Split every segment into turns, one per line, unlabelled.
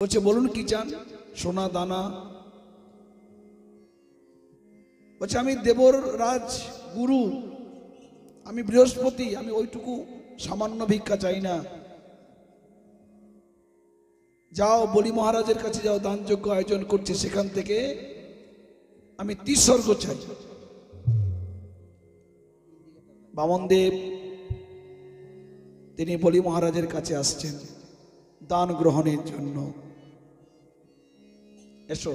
বলছে বলুন কি চান? সোনা দানা। বলছে আমি দেবর রাজ গুরু, আমি বৃহস্পতি, আমি ওইটুকু সামান্য ভিক্ষা চাই না। যাও বলি মহারাজের কাছে যাও, দানযজ্ঞ আয়োজন করছে, সেখান থেকে আমি 30 স্বর্গ চাই। বামনদেব তিনি বলি মহারাজের কাছে আসছেন দান গ্রহণের জন্য। এসো।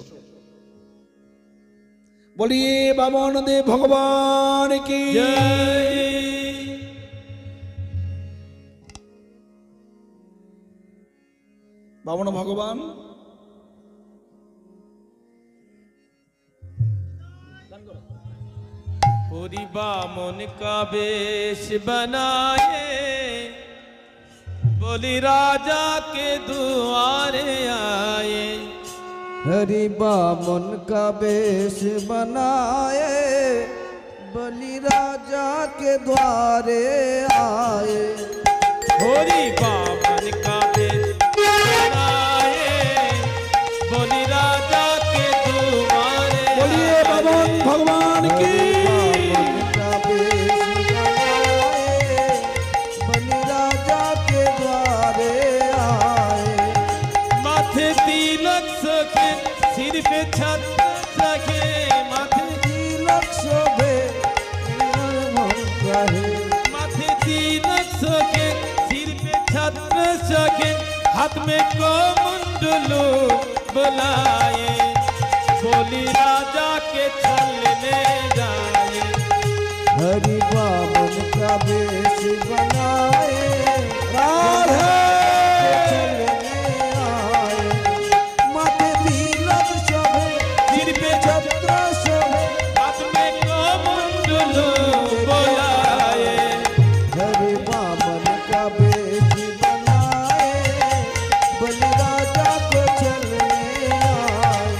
বলিয়ে বামনদেব ভগবান কি জয়। বামন ভগবান
पूरी बामन का वेश बनाए, बोली राजा के दुआरे आए।
हरि बामन का वेश बनाए, बलि राजा के द्वारे आए।
होरी बामन का वेश बनाए, बोली राजा के दुआरे।
बोलिए बामन भगवान की।
बलि राजा के द्वारे आए।
माथे तिलक सखे, सिर पे छत्र सखे, माथे
तिलक शोभे
माथे तिलक सखे, सिर पे छत्र सखे, हाथ में कमंडलू बुलाए, बोली राजा के चलने जाए।
हरि बामन का वेश बनाए, राधे चलने आए। माथे तिलक शोभे,
सिर पे
छत्र शोभे,
हाथ में कमंडलू बुलाए।
हरि बामन का वेश बनाए, बलि राजा को चलने आए।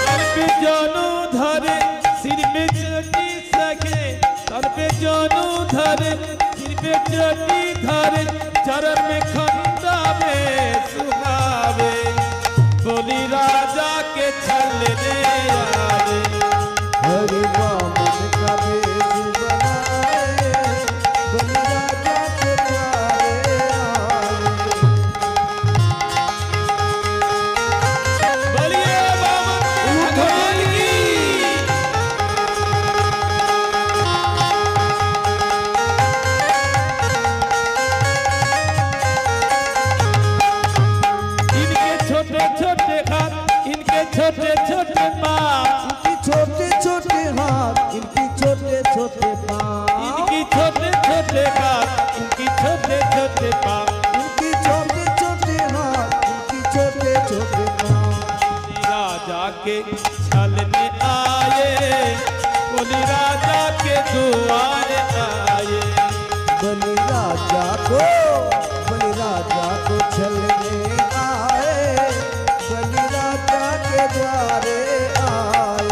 सर पे जानू धरे, सिर पे चटी सके, सर पे जानू धरे, सिर पे चटी धरे, चरण में खंडा में सुहावे, बोली राजा के चलने आवे।
हरि बामन का वेश बनाए, बलि राजा के द्वारे आए।
बोलिए बामन भगवान की। इनके छोटे छोटे हाथ, इनके छोटे छोटे पाँव,
इनकी छोटे छोटे हाथ, इनकी छोटे छोटे पाँव,
इनकी छोटे छोटे हाथ, इनकी छोटे छोटे पाँव,
इनकी छोटे छोटे हाथ, इनकी छोटे छोटे पाँव।
राजा के छलने आए, बोली राजा के दुआरे आए।
बलि राजा को छलने आए, बलि राजा के द्वारे आए।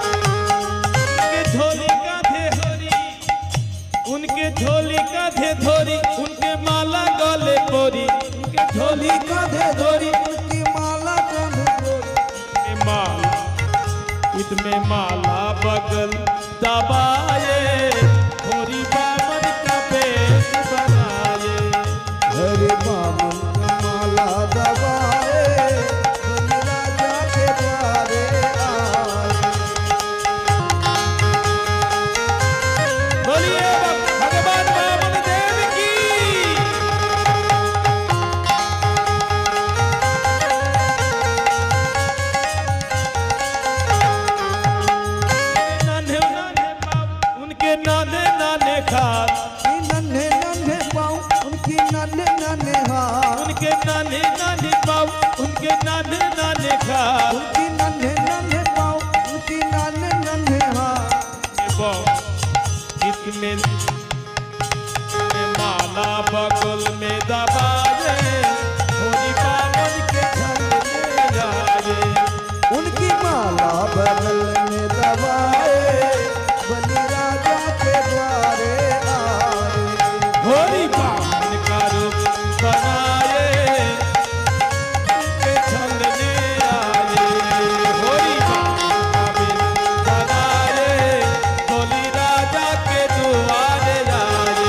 उनके झोली कांधे होरी, उनके झोली कांधे धोरी, उनके माला गले पोरी, उनके झोली कांधे धोरी,
उनकी माला कांधे धोरी,
में माला, इसमें माला बगल दबाए, होरी बामन का वेश बनाए।
हरि बामन का माला दबाए, बलि राजा के द्वारे आए।
बोलिए भगवान बामन देव की। नन्हे नन्हे पाँव, उनके नन्हे नाने पाँव उनके नाने नाने हाथ
उनकी नन्हे नन्हे पाँव उनकी नन्हे नन्हे हाथ
गीत में माला बगल में दबाए होरी बामन के छलने जाए
उनकी माला बगल में दबाए बलि राजा के द्वारे आए
होरी बामन का रूप बनाए उनके छलने आए होरी बामन का रूप बनाए होली राजा के द्वारे आए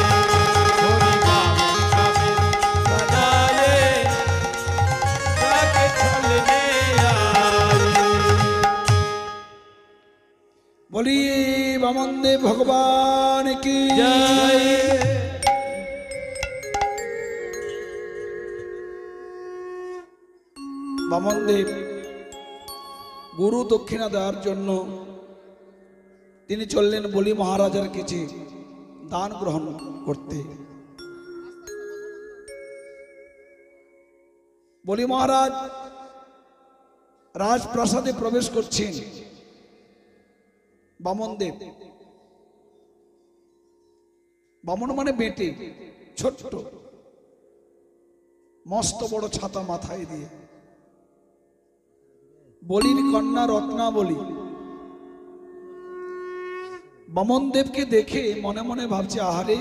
होरी बामन का रूप बनाए जाके छलने आए।
बोलिए वामन देव भगवान की
जय।
বামন দেব গুরু দক্ষিণা দেওয়ার জন্য তিনি চললেন বলি মহারাজার কাছে দান গ্রহণ করতে। বলি মহারাজ রাজপ্রাসাদে প্রবেশ করছেন। বামন দেব, বামন মানে বেটে, ছোট্ট, মস্ত বড় ছাতা মাথায় দিয়ে, বলির কন্যা রত্নাবলী। বামন দেবকে দেখে মনে মনে ভাবছে, আহারে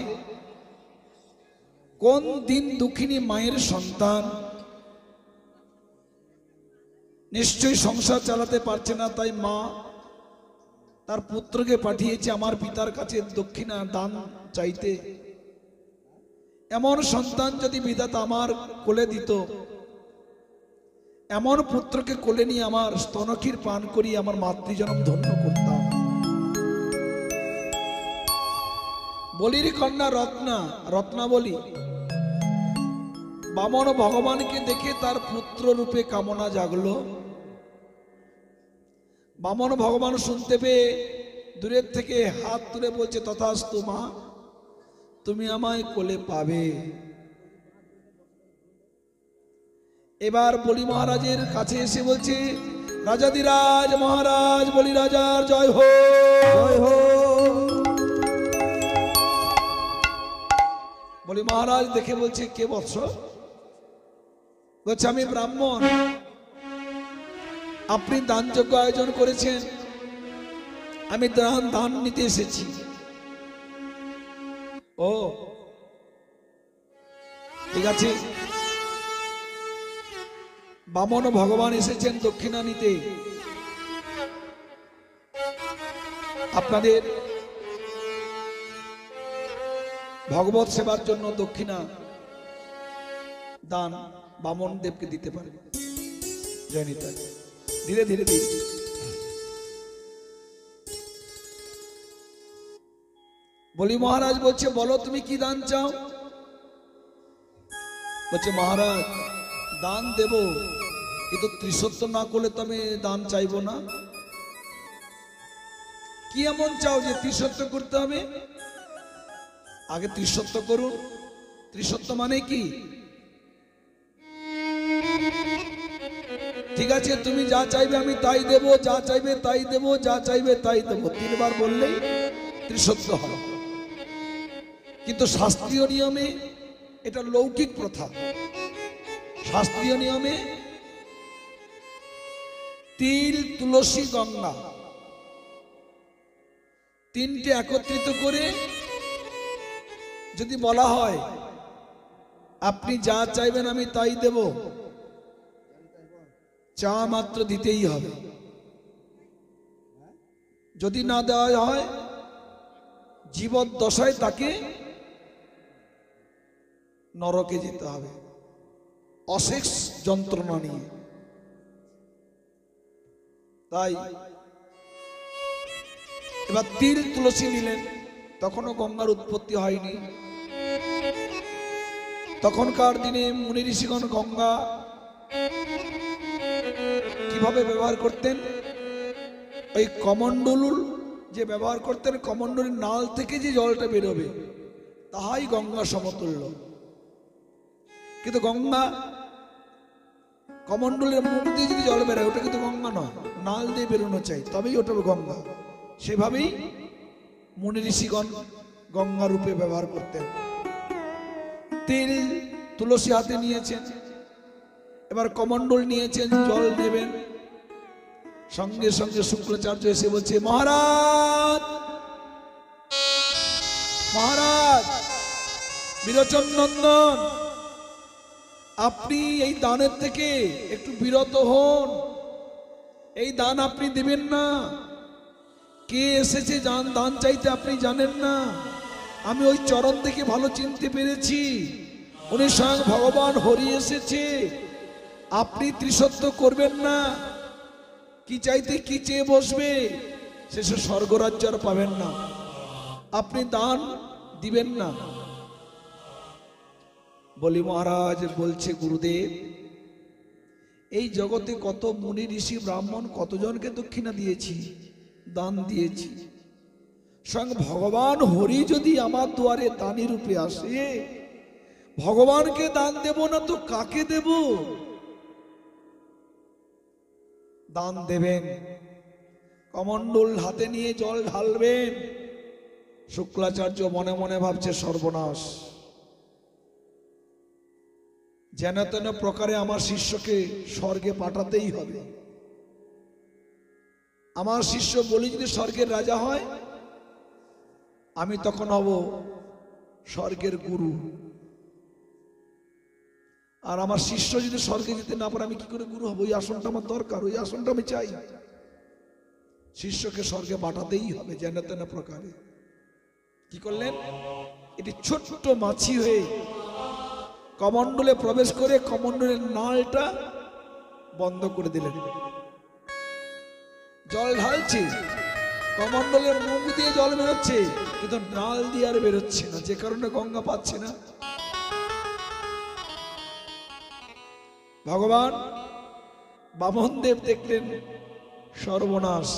কোন দিন দুঃখিনী মায়ের সন্তান, নিশ্চয়ই সংসার চালাতে পারছে না, তাই মা তার পুত্রকে পাঠিয়েছে আমার পিতার কাছে দক্ষিণা দান চাইতে। এমন সন্তান যদি বিধাতা আমার কোলে দিত, এমন পুত্রকে কোলে নিয়ে আমার স্তনক্ষীর পান করি আমার মাতৃজনম ধন্য করতাম। বলির কন্যা রত্নাবলী বামন ভগবানকে দেখে তার পুত্র রূপে কামনা জাগলো। বামন ভগবান শুনতে পেয়ে দূরের থেকে হাত তুলে বলছে, তথাস্তু মা, তুমি আমায় কোলে পাবে। এবার বলি মহারাজের কাছে এসে বলছে, রাজাধিরাজ মহারাজ বলি রাজার জয় হো,
জয় হো।
বলি মহারাজ দেখে বলছে, কে বৎস? বলছে, আমি ব্রাহ্মণ, আপনি দানযজ্ঞ আয়োজন করেছেন, আমি দান নিতে এসেছি। ও ঠিক আছে, বামন ভগবান এসেছেন দক্ষিণা নিতে, আপনাদের ভগবত সেবার জন্য দক্ষিণা দান বামন দেবকে দিতে পারে। জয় নিতাই। ধীরে ধীরে দিন। বলি মহারাজ বলছে, বলো তুমি কি দান চাও? বলছে, মহারাজ দান দেব, কিন্তু ত্রিসত্য না করলে তো আমি দান চাইবো না। কি এমন চাও যে ত্রিসত্য করতে হবে? আগে ত্রিসত্য করুন। ত্রিসত্য মানে কি? ঠিক আছে, তুমি যা চাইবে আমি তাই দেব, যা চাইবে তাই দেব, যা চাইবে তাই দেব, 3 বার বললেই ত্রিসত্য হবে। কিন্তু শাস্ত্রীয় নিয়মে, এটা লৌকিক প্রথা, শাস্ত্রীয় নিয়মে তিল, তুলসী, গঙ্গা তিনটে একত্রিত করে যদি বলা হয় আপনি যা চাইবেন আমি তাই দেব, চা মাত্র দিতেই হবে। যদি না দেওয়া হয় জীবদ্দশায় তাকে নরকে যেতে হবে, অশেষ যন্ত্রণা নিয়ে। তাই এবার তিল তুলসী নিলেন, তখনও গঙ্গার উৎপত্তি হয়নি। তখনকার দিনে মুনি ঋষিগণ গঙ্গা কিভাবে ব্যবহার করতেন? ওই কমণ্ডলুর যে ব্যবহার করতেন, কমণ্ডলের নাল থেকে যে জলটা বেরোবে তাহাই গঙ্গা সমতুল্য। কিন্তু গঙ্গা কমণ্ডলের মুখ দিয়ে যদি জল বেরোয় ওটা কিন্তু গঙ্গা নয়, নাল দিয়ে বেরোনো চাই, তবেই ওটা গঙ্গা। সেভাবেই মুনি ঋষিগণ গঙ্গা রূপে ব্যবহার করতেন। তেল তুলসী হাতে নিয়েছেন, এবার কমণ্ডল নিয়েছেন, জল দেবেন। সঙ্গে সঙ্গে শুক্রাচার্য এসে বলছে, মহারাজ মহারাজ বিরোচন নন্দন, আপনি এই দানের থেকে একটু বিরত হন, এই দান আপনি দিবেন না। কে এসেছে দান চাইতে আপনি জানেন না। আমি ওই চরণ থেকে ভালো চিনতে পেরেছি, উনি স্বয়ং ভগবান হরি এসেছে। আপনি ত্রিসত্য করবেন না, কি চাইতে কি চেয়ে বসবে, শেষে স্বর্গরাজ্য আর পাবেন না। আপনি দান দিবেন না। বলি মহারাজ বলছে, গুরুদেব এই জগতে কত মুনি ঋষি ব্রাহ্মণ কতজনকে দক্ষিণা দিয়েছি, দান দিয়েছি। স্বয়ং ভগবান হরি যদি আমার দুয়ারে দানী রূপে আসে, ভগবানকে দান দেব না তো কাকে দেব? দান দেবেন, কমণ্ডল হাতে নিয়ে জল ঢালবেন। শুক্রাচার্য মনে মনে ভাবছে, সর্বনাশ, যেন তেন প্রকারে আমার শিষ্যকে স্বর্গে পাঠাতেই হবে। আমার শিষ্য বলি যদি স্বর্গের রাজা হয়, আমি তখন হব স্বর্গের গুরু। আর আমার শিষ্য যদি স্বর্গে যেতে না পারে, আমি কি করে গুরু হব? ওই আসনটা আমার দরকার, ওই আসনটা আমি চাই। শিষ্যকে স্বর্গে পাঠাতেই হবে যেন তেন প্রকারে। কি করলেন? এটি ছোট্ট মাছি হয়ে কমণ্ডলে প্রবেশ করে কমণ্ডলের নালটা বন্ধ করে দিলেন। জল ঢালছে, কমণ্ডলের মুখ দিয়ে জল বেরোচ্ছে, কিন্তু নাল দিয়ে আর বেরোচ্ছে না, যে কারণে গঙ্গা পাচ্ছে না। ভগবান বামনদেব দেখলেন, সর্বনাশ,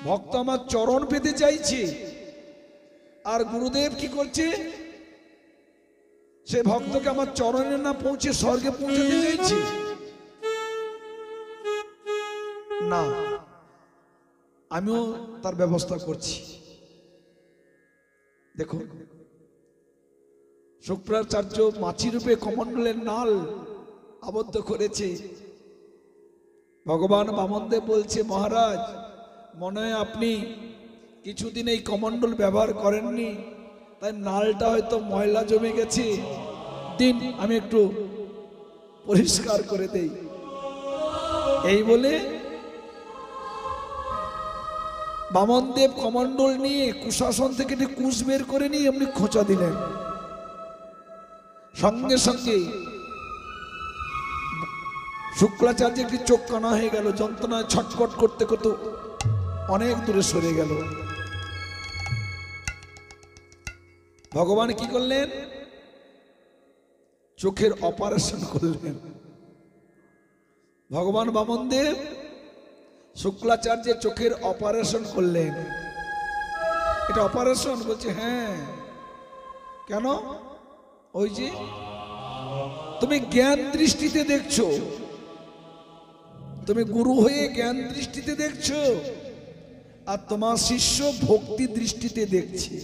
ভক্ত আমার চরণ পেতে চাইছে, আর গুরুদেব কি করছে? সে ভক্তকে আমার চরণে না পৌঁছে স্বর্গে পৌঁছাতে চাইছে। না, আমিও তার ব্যবস্থা করছি। দেখো, শুক্রাচার্য মাছি রূপে কমণ্ডলের নাল আবদ্ধ করেছে। ভগবান বামনদেব বলছে, মহারাজ মনে হয় আপনি কিছুদিন এই কমণ্ডল ব্যবহার করেননি, তাই নালটা হয়তো ময়লা জমে গেছে, দিন আমি একটু পরিষ্কার করে দেই। এই বলে বামনদেব কমণ্ডল নিয়ে কুশাসন থেকে একটি কুশ বের করে নিয়ে এমনি খোঁচা দিলেন। সঙ্গে সঙ্গে শুক্রাচার্য একটি চোখ কানা হয়ে গেল, যন্ত্রণায় ছটফট করতে করতে অনেক দূরে সরে গেল। ভগবান কি করলেন? চোখের অপারেশন করলেন। ভগবান বামনদেব শুক্রাচার্যের চোখের অপারেশন করলেন। এটা অপারেশন? বলছে হ্যাঁ। কেন? ওই যে তুমি জ্ঞান দৃষ্টিতে দেখছো, তুমি গুরু হয়ে জ্ঞান দৃষ্টিতে দেখছো, আর তোমার শিষ্য ভক্তি দৃষ্টিতে দেখছে।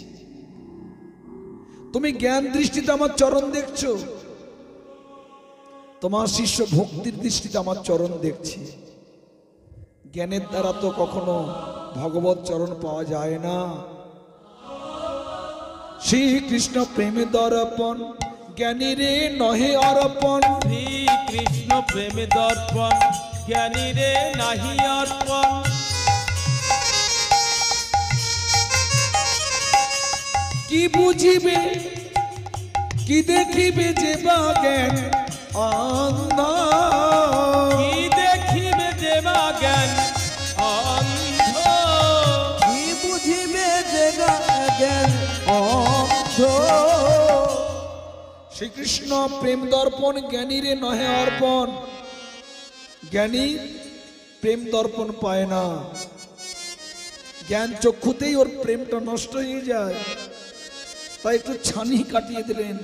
তুমি জ্ঞান দৃষ্টিতে আমার চরণ দেখছো, তোমার শিষ্য ভক্তির দৃষ্টিতে আমার চরণ দেখছে। জ্ঞানের দ্বারা তো কখনো ভগবত চরণ পাওয়া যায় না। শ্রীকৃষ্ণ প্রেমে দর্পণ, জ্ঞানী রে নহে অর্পণ।
শ্রীকৃষ্ণ প্রেমে দর্পণ, জ্ঞানী রে নাহি অর্পণ।
কি বুঝিবে কি দেখিবে যে বা জ্ঞান অন্ধ।
কি দেখিবে যে বা জ্ঞান অন্ধ।
কি বুঝিবে যে জ্ঞান অন্ধ।
শ্রীকৃষ্ণ প্রেম দর্পণ, জ্ঞানী রে নহে অর্পণ। জ্ঞানী প্রেম দর্পণ পায় না, জ্ঞান চক্ষুতেই ওর প্রেমটা নষ্ট হয়ে যায়। তাই একটু ছানি কাটিয়ে দিলেন।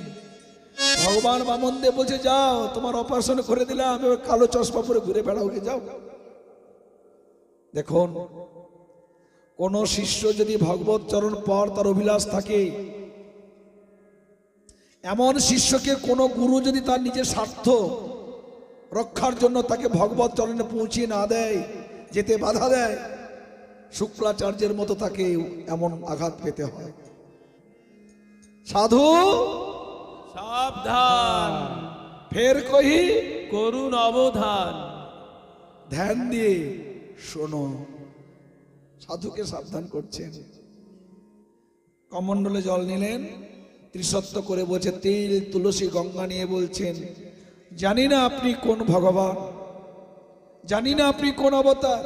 ভগবান বামন দেব বলছে যাও তোমার অপারেশন করে দিলাম, এবার কালো চশমা পরে ঘুরে বেড়াও গে যাও। দেখুন কোন শিষ্য যদি ভগবত চরণ পাওয়ার তার অভিলাষ থাকে, এমন শিষ্যকে কোন গুরু যদি তার নিজের স্বার্থ রক্ষার জন্য তাকে ভগবত চরণে পৌঁছিয়ে না দেয়, যেতে বাধা দেয়, শুক্রাচার্যের মতো তাকে এমন আঘাত পেতে হয়। সাধু
সাবধান,
ফের কহি
করুন অবধান।
ধ্যান দিয়ে শোনো, সাধুকে সাবধান করছেন। কমণ্ডলে জল নিলেন, ত্রিসত্য করে বলছে, তেল তুলসী গঙ্গা নিয়ে বলছেন, জানি না আপনি কোন ভগবান, জানি না আপনি কোন অবতার,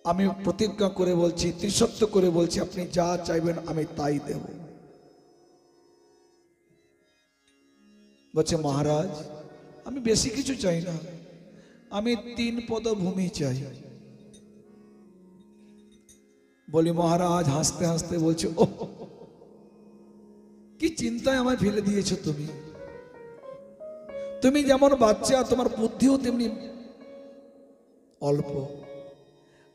আমি প্রতিজ্ঞা করে বলছি, ত্রিসত্য করে বলছি, আপনি যা চাইবেন আমি তাই দেব। বলছে মহারাজ আমি বেশি কিছু চাই না, আমি 3 পদ ভূমি চাই। বলি মহারাজ হাসতে হাসতে বলছে, ও কি চিন্তায় আমায় ফেলে দিয়েছো তুমি, তুমি যেমন বাচ্চা তোমার বুদ্ধিও তেমনি অল্প।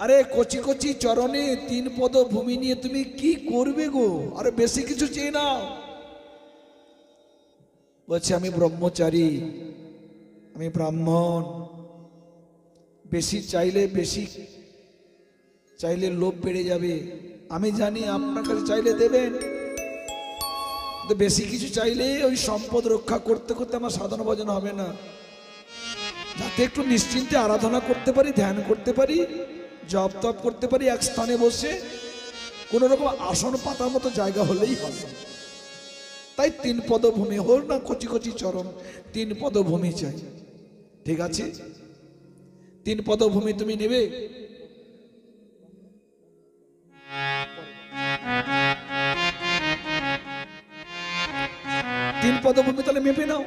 আরে কচি কচি চরণে 3 পদ ভূমি নিয়ে তুমি কি করবে গো, আরে বেশি কিছু চেয়ে নাও। বলছে আমি ব্রহ্মচারী, আমি ব্রাহ্মণ, বেশি চাইলে লোভ বেড়ে যাবে, আমি জানি আপনার কাছে চাইলে দেবেন, বেশি কিছু চাইলে ওই সম্পদ রক্ষা করতে করতে আমার সাধন ভজন হবে না, যাতে একটু নিশ্চিন্তে আরাধনা করতে পারি, ধ্যান করতে পারি, জপ তপ করতে পারি, এক স্থানে বসে কোন রকম আসন পাতার মতো জায়গা হলেই হবে। তাই 3 পদ ভূমি হোক না কচি কচি চরণ, 3 পদ ভূমি চাই। ঠিক আছে 3 পদ ভূমি তুমি নেবে? তিন পদভূমি তাহলে মেপে নাও।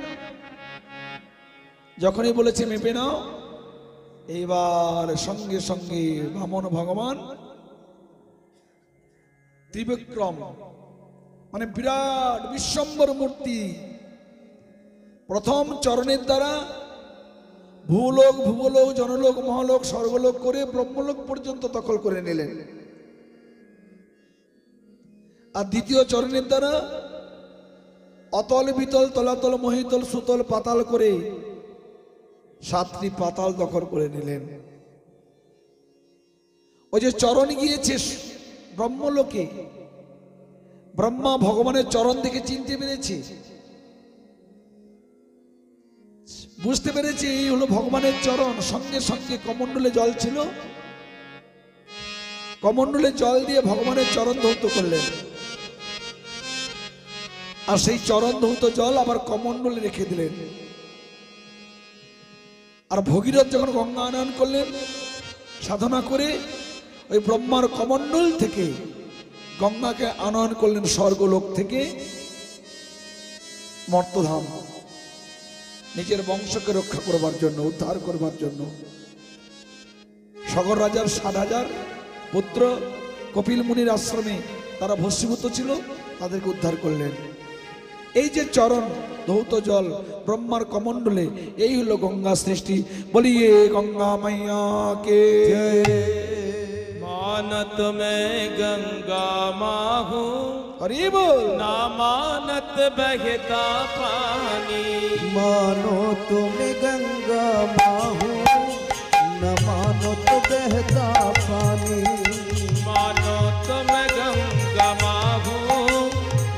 যখনই বলেছে মেপে নাও, এইবার সঙ্গে সঙ্গে বামন ভগবান ত্রিবিক্রম মানে বিরাট বিশ্বম্বর মূর্তি, প্রথম চরণের দ্বারা ভূলোক ভূবলোক জনলোক মহালোক স্বর্গলোক করে ব্রহ্মলোক পর্যন্ত দখল করে নিলেন, আর দ্বিতীয় চরণের দ্বারা অতল বিতল তলাতল মহিতল সুতল পাতাল করে 7টি পাতাল দখল করে নিলেন। ওই যে চরণ গিয়েছে ব্রহ্মলোকে, ব্রহ্মা ভগবানের চরণ দেখে চিনতে পেরেছে, বুঝতে পেরেছে এই হলো ভগবানের চরণ। সঙ্গে সঙ্গে কমণ্ডলে জল ছিল, কমণ্ডলে জল দিয়ে ভগবানের চরণ ধৌত করলেন, আর সেই চরণ ধৌত জল আবার কমণ্ডলে রেখে দিলেন। আর ভগীরথ যখন গঙ্গা আনয়ন করলেন সাধনা করে, ওই ব্রহ্মার কমণ্ডল থেকে গঙ্গাকে আনয়ন করলেন স্বর্গলোক থেকে মর্তধাম, নিজের বংশকে রক্ষা করবার জন্য, উদ্ধার করবার জন্য। সগর রাজার 60,000 পুত্র কপিল মুনির আশ্রমে তারা ভস্মীভূত ছিল, তাদেরকে উদ্ধার করলেন। এই যে চরণ ধৌত জল ব্রহ্মার কমণ্ডলে, এই হলো গঙ্গা সৃষ্টি। বলিয়ে গঙ্গা মাইয়া কে
मानत मैं गंगा माहू,
हरि बोल।
ना मानत बहता पानी,
मानो तुम्हें गंगा माहू, न मानो तो बहता पानी।
मानो तो मैं गंगा माहू,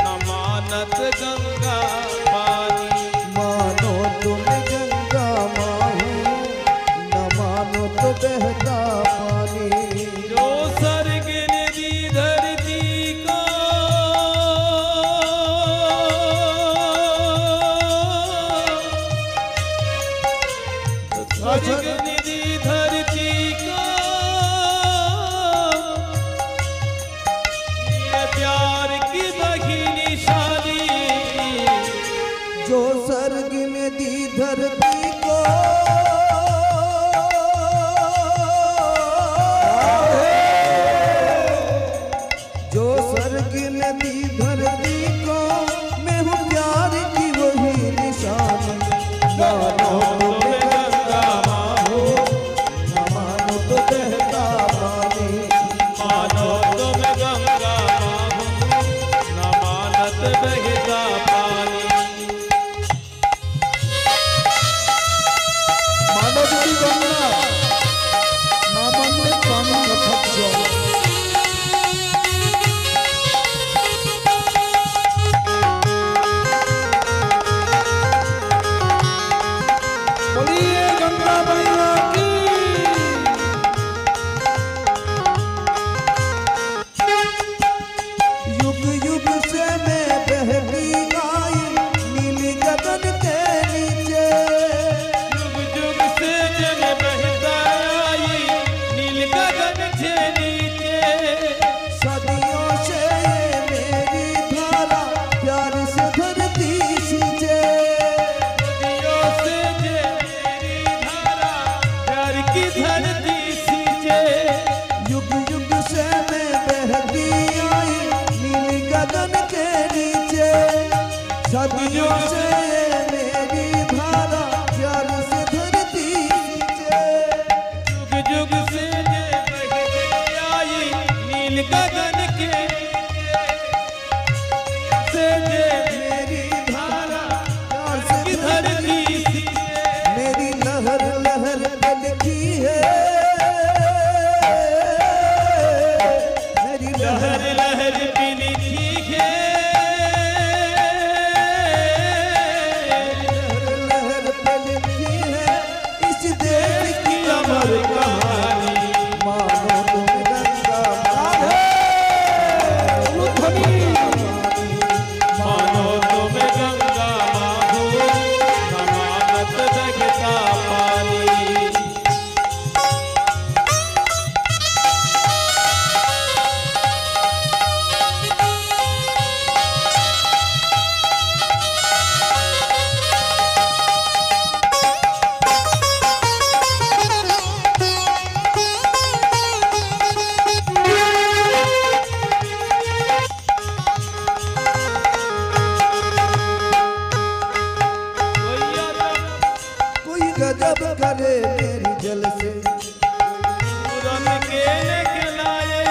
न मानत गंगा पानी।
मानो तुम्हें गंगा माहू, न मानो तो बहता पानी।
जो स्वर्ग निधि धरती को, स्वर्ग निधि धरती को, ये प्यार की बही निशानी।
जो स्वर्ग में दी धरती को, जो स्वर्ग में दी धरती को, मैं हूँ प्यार
जुग
से मेरी धारा प्यार से धरती सींचे।
जुग जुग से ये बहती आई नील गगन के से ये
मेरी धारा प्यार से
की धरती सींचे।
मेरी लहर लहर पलकी है। मेरी
लहर
लहर
लहर भी लिखी है
लहर पलकी है इस देश की अमर कहानी। मानो तुम गंगा मानो
मानो तुम गंगा माँ हो जमानत जगता पानी।
कोई गजब करे मेरी जल से।
पूरन के निकलाए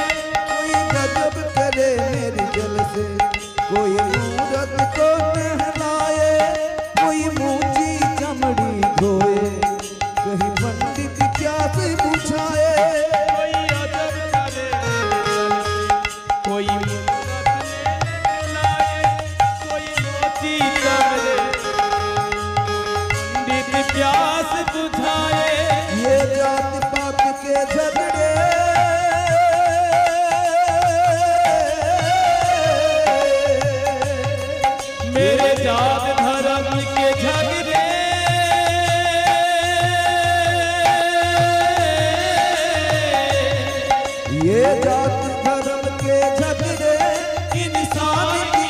कोई गजब करे मेरी जल से। कोई मूरत को नहलाए। कोई मूची चमड़ी धोए। कहीं पंडित प्यास बुझाए।
कोई अजब करे कोई मूरत में लाए कोई मोती चमड़े पंडित प्यास बुझाए।
ये जात पात के झगड़े
मेरे जात धर्म के झगड़े
ये जात धर्म के झगड़े
इंसान की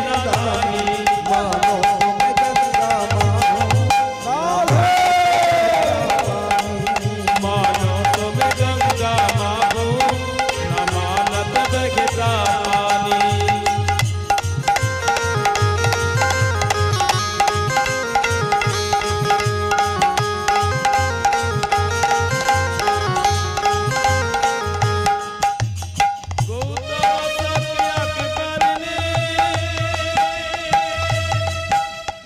नादानी।
मानो तुम गंगा मानो
मानो तुम गंगा माँ हो जमानत जगता पानी। गौतम सत्य अकबर ने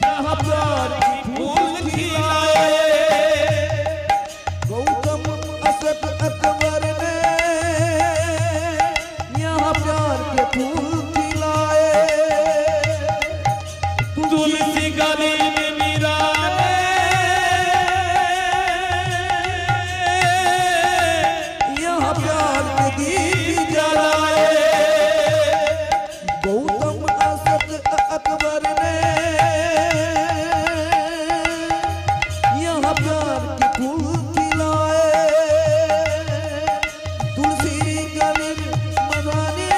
जहाँ प्यार की फूल खिलाए।
गौतम असद अकबर ने यहाँ प्यार के फूल खिलाए।
तुलसी गली में मीरा ने
यहाँ प्यार के दीप जलाए। गौतम असद अकबर ने यहाँ प्यार के फूल खिलाए। तुलसी गली मदाने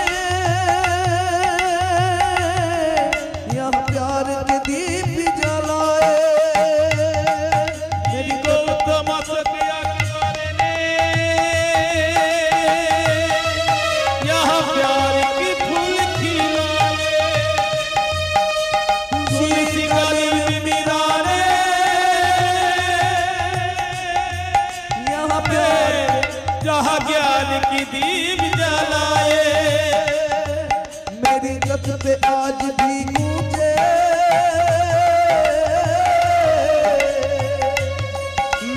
यहाँ प्यार के दीप जलाए।
मेरी गौतम सत्य अकबर ने यहाँ प्यार की फूल खिलाए। तुलसी गली में मीरा ने
यहाँ प्यार
जहाँ ज्ञान की दीप जलाए।
मेरी लत पे आज भी गूंजे।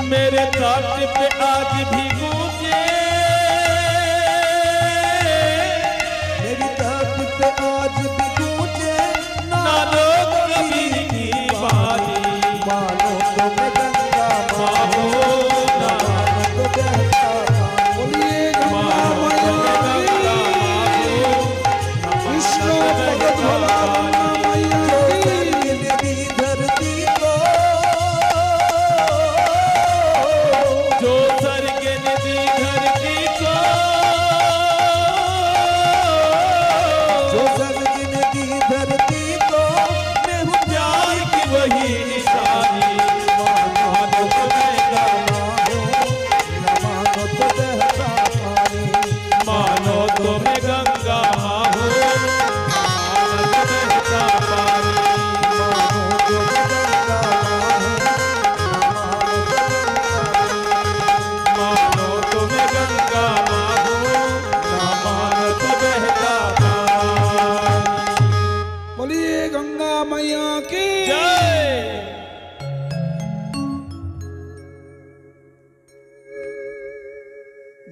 मेरे तट पे आज भी गूंजे।
मेरी लत पे आज भी गूंजे।
ना लोग कभी की बानी।
मानो तुम गंगा मानो
ना
तो बहता पानी।
बोलिए गंगा मैया की। विष्णु भगत भोला मैया की।
नदी धरती को
जो स्वर्ग ने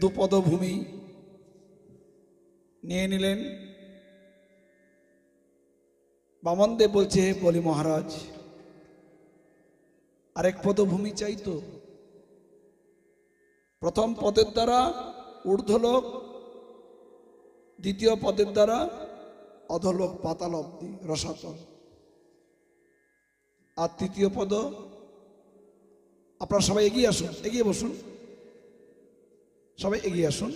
দুপদ ভূমি নিয়ে নিলেন। বামনদেব বলছে, হে বলি মহারাজ, আরেক পদ ভূমি চাইতো। প্রথম পদের দ্বারা ঊর্ধ্বলোক, দ্বিতীয় পদের দ্বারা অধলোক পাতাল অব্দি রসাতল, আর তৃতীয় পদ। আপনারা সবাই এগিয়ে আসুন, এগিয়ে বসুন, সবাই এগিয়ে আসুন।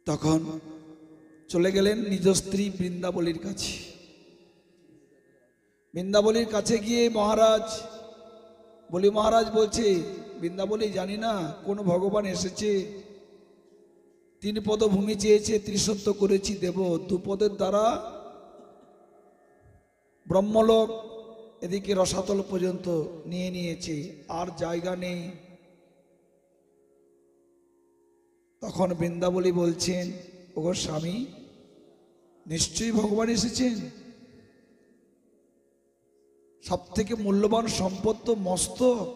তখন চলে গেলেন নিজ স্ত্রী বৃন্দাবলীর কাছে। বৃন্দাবলীর কাছে গিয়ে মহারাজ বলছে, বৃন্দাবলী জানি না কোন ভগবান এসেছে, 3 পদ ভূমি চেয়েছে, ত্রিসত্য করেছি দেব, 2 পদের দ্বারা ব্রহ্মলোক এদিকে রসাতল পর্যন্ত নিয়ে নিয়েছে, আর জায়গা নেই। তখন বৃন্দাবলী বলছেন, ওগো স্বামী, নিশ্চয়ই ভগবান এসেছেন। সব থেকে মূল্যবান সম্পদ তো মস্তক।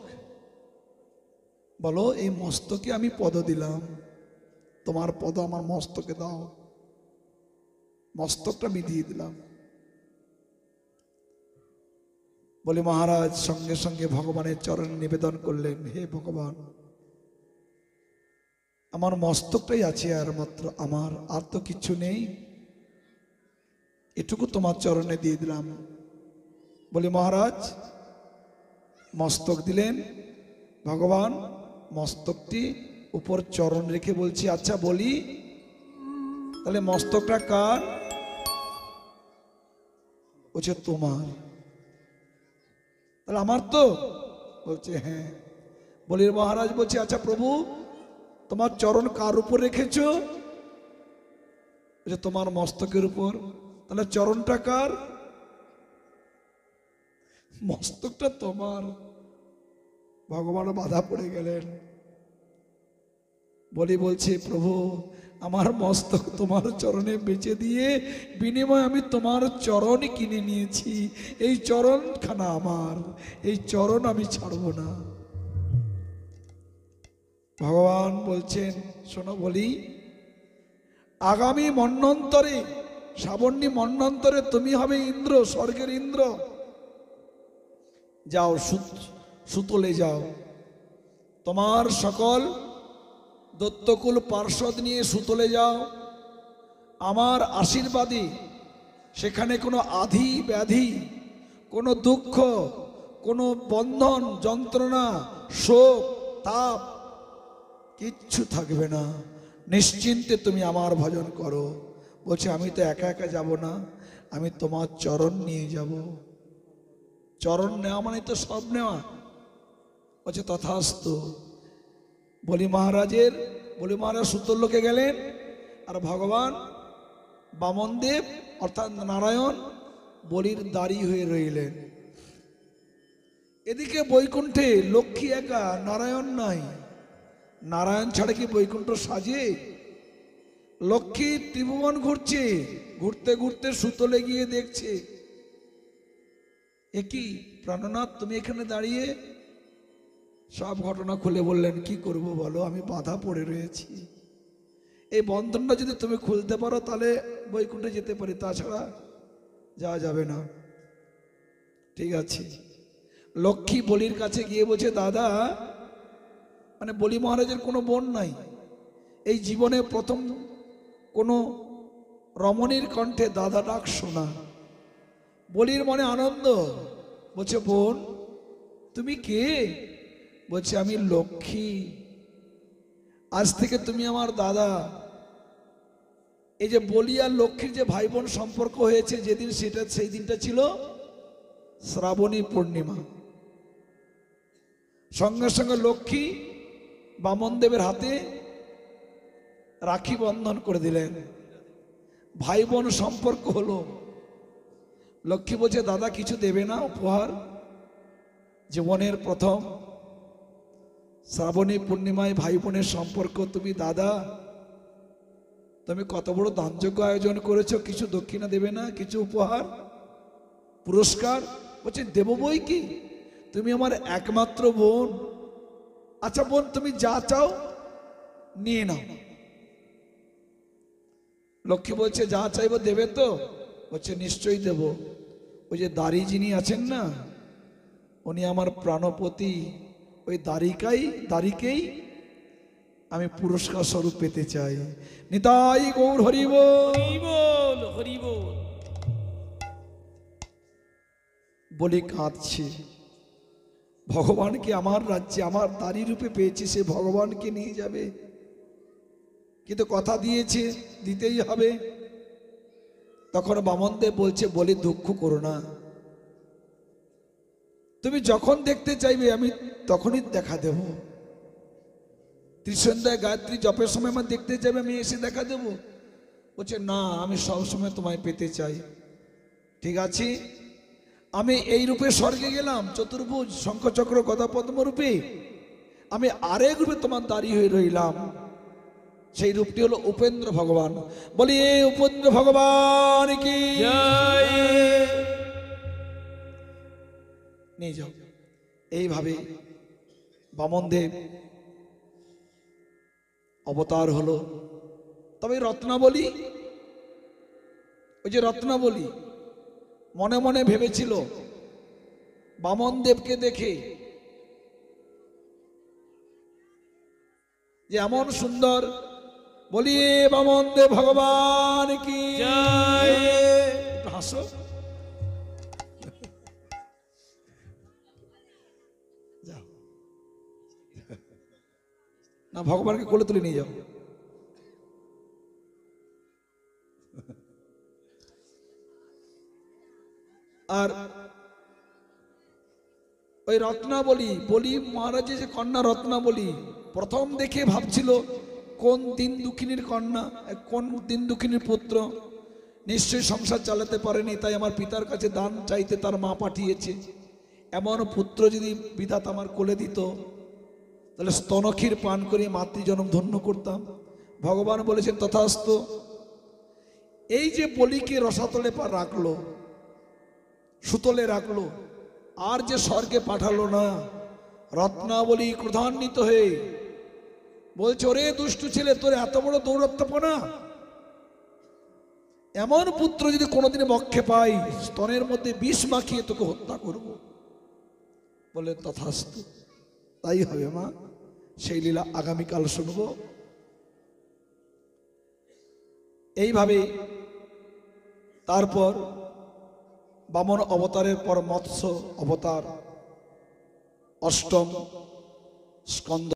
বলো, এই মস্তকে আমি পদ দিলাম, তোমার পদ আমার মস্তকে দাও, মস্তকটা আমি দিয়ে দিলাম। বলে মহারাজ সঙ্গে সঙ্গে ভগবানের চরণে নিবেদন করলেন, হে ভগবান, আমার মস্তকটাই আছে আর মাত্র আমার, আর তো কিছু নেই, এটুকু তোমার চরণে দিয়ে দিলাম। বলে মহারাজ মস্তক দিলেন। ভগবান মস্তকটি উপর চরণ রেখে বলছি, আচ্ছা বলি, তাহলে মস্তকটা কার? বলছে তোমার। তাহলে আমার তো? বলছে হ্যাঁ। বলি মহারাজ বলছে, আচ্ছা প্রভু, তোমার চরণ কার উপর রেখেছো? বলছে তোমার মস্তকের উপর। তাহলে চরণটা কার? মস্তকটা তোমার। ভগবান বাধা পড়ে গেলেন। বলছে প্রভু, আমার মস্তক তোমার চরণে বেচে দিয়ে বিনিময়ে আমি তোমার চরণ কিনে নিয়েছি, এই চরণখানা আমার, এই চরণ আমি ছাড়ব না। ভগবান বলছেন, শোনো বলি, আগামী মন্বন্তরে, শ্রাবণী মন্বন্তরে তুমি হবে ইন্দ্র, স্বর্গের ইন্দ্র। যাও সুতলে যাও, তোমার সকল দত্তকুল পার্ষদ নিয়ে সুতলে যাও। আমার আশীর্বাদী সেখানে কোনো আধি ব্যাধি, কোনো দুঃখ, কোনো বন্ধন যন্ত্রণা, শোক তাপ কিচ্ছু থাকবে না। নিশ্চিন্তে তুমি আমার ভজন করো। বলছে আমি তো একা একা যাব না, আমি তোমার চরণ নিয়ে যাব। চরণ নেওয়া মানে তো সব নেওয়া। বলছে তথাস্তু। বলি মহারাজ সুতোল্লোকে গেলেন, আর ভগবান বামনদেব অর্থাৎ নারায়ণ বলির দাঁড়ি হয়ে রইলেন। এদিকে বৈকুণ্ঠে লক্ষ্মী একা, নারায়ণ নাই। নারায়ণ ছাড়া কি বৈকুণ্ঠ সাজে? লক্ষ্মী ত্রিভুবন ঘুরছে, ঘুরতে ঘুরতে সুতলে গিয়ে দেখছে, একই প্রাণনাথ তুমি এখানে দাঁড়িয়ে। সব ঘটনা খুলে বললেন, কি করব বলো, আমি বাধা পড়ে রয়েছি। এই বন্ধনটা যদি তুমি খুলতে পারো তাহলে বৈকুণ্ঠে যেতে পারি, তাছাড়া যাওয়া যাবে না। ঠিক আছে। লক্ষ্মী বলির কাছে গিয়ে বলছে, দাদা, মানে বলি মহারাজের কোনো বোন নাই, এই জীবনে প্রথম কোনো রমণীর কণ্ঠে দাদা ডাক শোনা। বলির মনে আনন্দ। বলছে বোন তুমি কে? বলছে আমি লক্ষ্মী, আজ থেকে তুমি আমার দাদা। এই যে বলি আর লক্ষ্মীর যে ভাই বোন সম্পর্ক হয়েছে যেদিন, সেই দিনটা ছিল শ্রাবণী পূর্ণিমা। সঙ্গে সঙ্গে লক্ষ্মী বামনদেবের হাতে রাখি বন্ধন করে দিলেন, ভাই বোন সম্পর্ক হলো। লক্ষ্মী বলছে দাদা কিছু দেবে না উপহার? জীবনের প্রথম শ্রাবণী পূর্ণিমায় ভাই বোনের সম্পর্ক, তুমি দাদা, তুমি কত বড় দানযোগ্য আয়োজন করেছো, কিছু দক্ষিণা দেবে না, কিছু উপহার পুরস্কার? বলছে দেব বই কি, তুমি আমার একমাত্র বোন। আচ্ছা বোন, তুমি যা চাও নিয়ে নাও। লক্ষ্মী বলছে, যা চাইবো দেবে তো? বলছে, নিশ্চয়ই দেব। ওই যে দাড়ি যিনি আছেন না, উনি আমার প্রাণপতি। ওই দাড়িকেই আমি পুরস্কার স্বরূপ পেতে চাই। নিতাই গৌর হরি বল।
হরি বল, হরি বল।
বলে কাঁদছে, ভগবানকে আমার রাজ্যে আমার দাড়ি রূপে পেয়েছি, সে ভগবানকে নিয়ে যাবে, কিন্তু কথা দিয়েছে দিতেই হবে। তখন বামনদেব বলছে, বলে দুঃখ করো না, তুমি যখন দেখতে চাইবে আমি তখনই দেখা দেব। ত্রিসন্ধ্যায় গায়ত্রী জপের সময় আমার দেখতে চাইবে, আমি এসে দেখা দেব। বলছে, না, আমি সব সময় তোমায় পেতে চাই। ঠিক আছে, আমি এই রূপে স্বর্গে গেলাম, চতুর্ভুজ শঙ্খচক্র গদা পদ্ম রূপে। আমি আরেক রূপে তোমার দাঁড়ি হয়ে রইলাম, সেই রূপটি হলো উপেন্দ্র ভগবান। বলি এ উপেন্দ্র ভগবান কি
জয়।
নিয়ে যাও। এইভাবে বামনদেব অবতার হলো। তবে রত্নাবলী, ওই যে রত্নাবলী মনে মনে ভেবেছিল বামনদেবকে দেখে যে এমন সুন্দর, বলি বামনদেব ভগবান কি
জয়।
একটু হাসো। যাও না, ভগবানকে কোলে তুলে নিয়ে যাও। আর ওই রত্নাবলী, বলি মহারাজের যে কন্যা রত্নাবলী, প্রথম দেখে ভাবছিল কোন দিন দুঃখিনীর কন্যা, কোন দিন দুঃখিনীর পুত্র, নিশ্চয়ই সংসার চালাতে পারেনি, তাই আমার পিতার কাছে দান চাইতে তার মা পাঠিয়েছে। এমন পুত্র যদি বিধাতা আমার কোলে দিত, তাহলে স্তনক্ষীর পান করে মাতৃজনম ধন্য করতাম। ভগবান বলেছেন, তথাস্তু। এই যে বলিকে রসাতলে পা রাখলো, সুতলে রাখলো, আর যে স্বর্গে পাঠালো না, রত্নাবলী ক্রোধান্বিত হয়ে বলছে, ওরে দুষ্টু ছেলে, তোর এত বড় দৌরত্বপনা, এমন পুত্র যদি কোনোদিন বক্ষে পাই, স্তনের মধ্যে বিষ মাখিয়ে তোকে হত্যা করব। বলে, তথাস্তু, তাই হবে মা। সেই লীলা আগামীকাল শুনবো। এইভাবে তারপর বামন অবতারের পর মৎস্য অবতার, অষ্টম স্কন্দ।